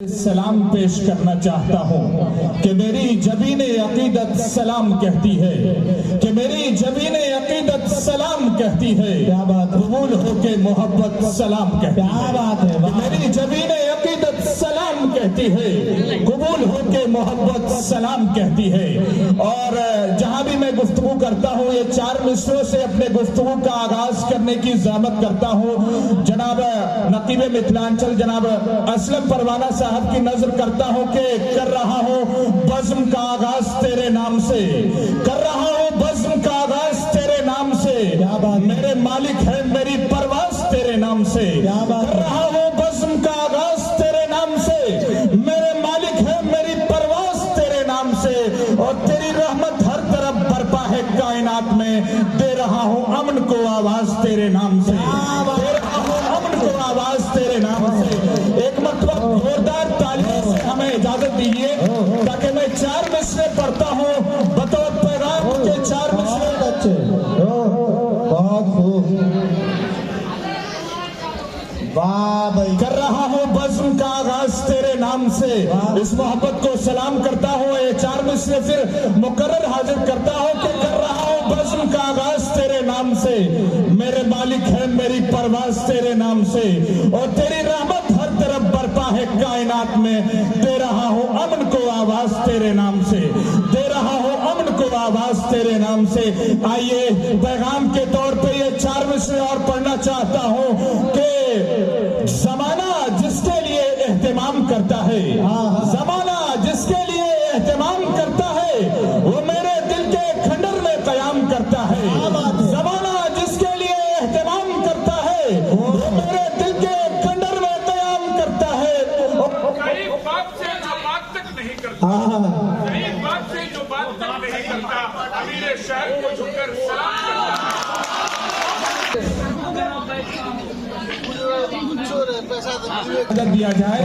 سلام پیش کرنا چاہتا ہوں کہ میری جبین عقیدت سلام کہتی ہے کہ میری جبین عقیدت سلام کہتی ہے قبول ہو کے محبت سلام کہتی ہے میری جبین عقیدت سلام کہتی ہے قبول ہو کے محبت سلام کہتی ہے اور جہاں بھی میں گفتگو کرتا ہوں یہ چار مصروں سے اپنے گفتگو کا آغاز کرنے کی زحمت کرتا ہوں جناب نقیب متھلانچل جناب اسلم پروانہ صاحب کی نظر کرتا ہوں کہ کر رہا ہوں بزم کا آغاز تیرے نام سے کر رہا ہوں بزم کا آغاز تیرے نام سے میرے مالک ہے میری پرواز تیرے نام سے کر رہا ہوں بزم کا آغاز تیرے نام سے میرے مالک ہے میری پرواز تیرے نام سے اور تیری رحمت ہر طرف برپا ہے کائنات میں دے رہا ہوں امن کو آواز تیرے نام سے دے رہا ہوں امن کو آواز تیرے نام سے ایک مرتبہ زوردار تالیوں سے ہمیں اجازت دیجیے تاکہ میں چار مصرے پڑھتا ہوں بطور پیغام کے چار مصرے بچے بہت خوب کر رہا ہوں بزم کا آغاز تیرے نام سے اس محبت کو سلام کرتا ہوں یہ چار مصرے پھر مقرر حاضر کرتا ہوں کہ کر رہا ہوں بزم کا آغاز تیرے نام سے میرے مالک ہے میری پرواز تیرے نام سے اور تیری رحمت ہر طرف برپا ہے کائنات میں دے رہا ہوں امن کو آواز تیرے نام سے دے رہا ہوں امن کو آواز تیرے نام سے آئیے پیغام کے طور پہ یہ چار مصرے اور پڑھنا چاہتا ہوں کہ زمانہ جس کے لیے اہتمام کرتا ہے زمانہ جس کے لیے اہتمام کرتا ہے وہ میرے دل کے کھنڈر میں قیام کرتا ہے زمانہ جس کے لیے اہتمام کرتا ہے وہ میرے دل کے کھنڈر میں قیام کرتا ہے صحیح بات سے جو بات تک نہیں کرتا صحیح بات سے جو بات تک نہیں کرتا امیر شہر کو جھک کر سلام کرتا دیا جائے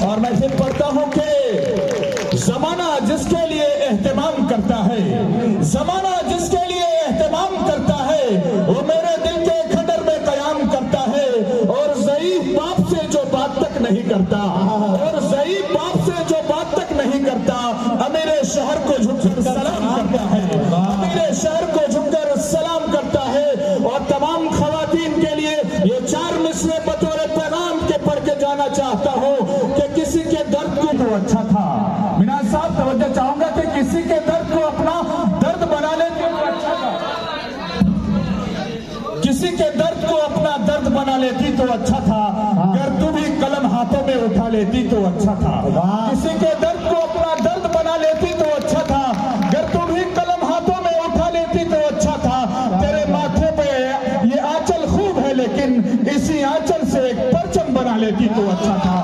اور میں پھر پڑھتا ہوں کہ زمانہ جس کے لیے اہتمام کرتا ہے زمانہ جس کے لیے اہتمام کرتا ہے وہ میرے دل کے کھنڈر میں قیام کرتا ہے اور ضعیف باپ سے جو بات تک نہیں کرتا اور ضعیف باپ سے جو بات تک نہیں کرتا امیر شہر کو جھک کر سلام کرتا ہے امیر شہر کو جھک کر سلام کرتا ہے اور تمام خواتین کے لیے یہ چار مصرے بطور پیغام کے پڑھ کے جانا چاہتا ہوں کہ کسی کے درد کو تو اچھا تھا مناز صاحب توجہ چاہوں گا کہ کسی کے درد کو اپنا درد بنا لیتی تو اچھا تھا کسی کے درد کو اپنا درد بنا لیتی تو اچھا تھا اگر تو بھی قلم ہاتھوں میں اٹھا لیتی تو اچھا تھا کسی کے درد کو اپنا درد بنا لیتی تو اچھا تھا اگر تو بھی قلم ہاتھوں میں اٹھا لیتی تو اچھا تھا تیرے ماتھے پہ یہ آنچل خوب ہے لیکن اسی آنچل سے ایک پرچم بنا لیتی تو اچھا تھا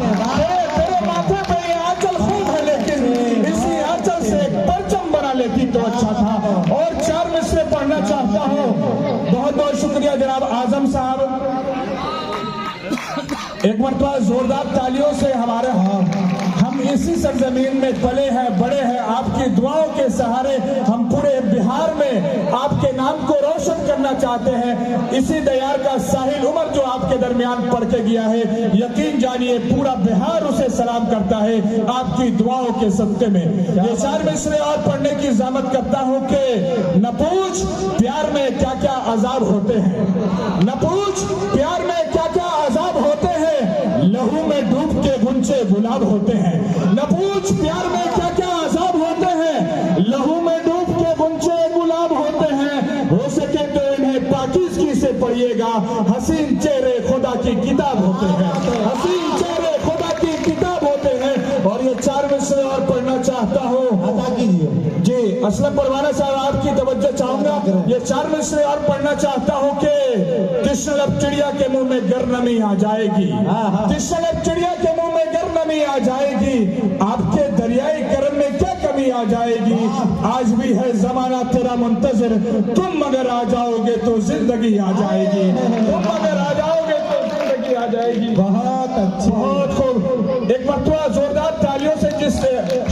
تیرے ماتھے پہ یہ آنچل خوب ہے لیکن اسی آنچل سے ایک پرچم بنا لیتی تو اچھا تھا اور چار مصرے پڑھنا چاہتا ہوں بہت بہت شکریہ جناب اعظم صاحب ایک مرتبہ زوردار تالیوں سے ہمارے ہم اسی سرزمین میں پلے ہیں بڑے ہیں آپ کی دعاؤں کے سہارے ہم پورے بہار میں آپ کے نام کو روشن کرنا چاہتے ہیں اسی دیار کا ساحل عمر جو آپ کے درمیان پڑھ کے گیا ہے یقین جانیے پورا بہار اسے سلام کرتا ہے آپ کی دعاؤں کے صدقے میں یہ چار مصرے اور پڑھنے کی زحمت کرتا ہوں کہ نہ پوچھ پیار میں کیا کیا عذاب ہوتے ہیں نہ پوچھ پیار میں کیا کیا عذاب ہوتے ہیں لہو میں ڈوب کے گنچے گلاب ہوتے ہیں نہ پوچھ پیار میں کیا کیا عذاب ہوتے ہیں لہو میں ڈوب کے گنچے گلاب ہوتے ہیں ہو سکے تو انہیں پاکیزگی سے پڑھیے گا حسین چہرے خدا کی کتاب ہوتے ہیں حسین چہرے خدا کی کتاب ہوتے ہیں اور یہ چار مصرے اور پڑھنا چاہتا ہوں عطا کیجیے جی اسلم پروانہ صاحب آپ کی توجہ چاہوں گا یہ چار مصرے اور پڑھنا چاہتا ہوں کہ کشن لب چڑیا کے منہ میں گر نمی آ جائے گی کشن لب چڑیا کے منہ میں گر نمی آ جائے گی آپ کے دریائی کرم میں کیا کمی آ جائے گی آج بھی ہے زمانہ تیرا منتظر تم مگر آ جاؤ گے تو زندگی آ جائے گی تم مگر آ جاؤ گے تو زندگی آ جائے گی بہت اچھا بہت خوب ایک مرتبہ زوردار تالیوں سے جس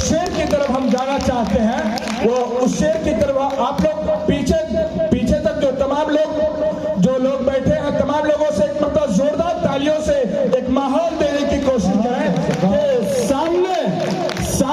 شعر کی طرف ہم جانا چاہتے ہیں وہ اس شعر کی طرف آپ لوگ پیچھے تک جو تمام لوگ بیٹھے ہیں تمام لوگوں سے ایک مرتبہ زوردار تالیوں سے ایک ماحول دینے کی کوشش کریں کہ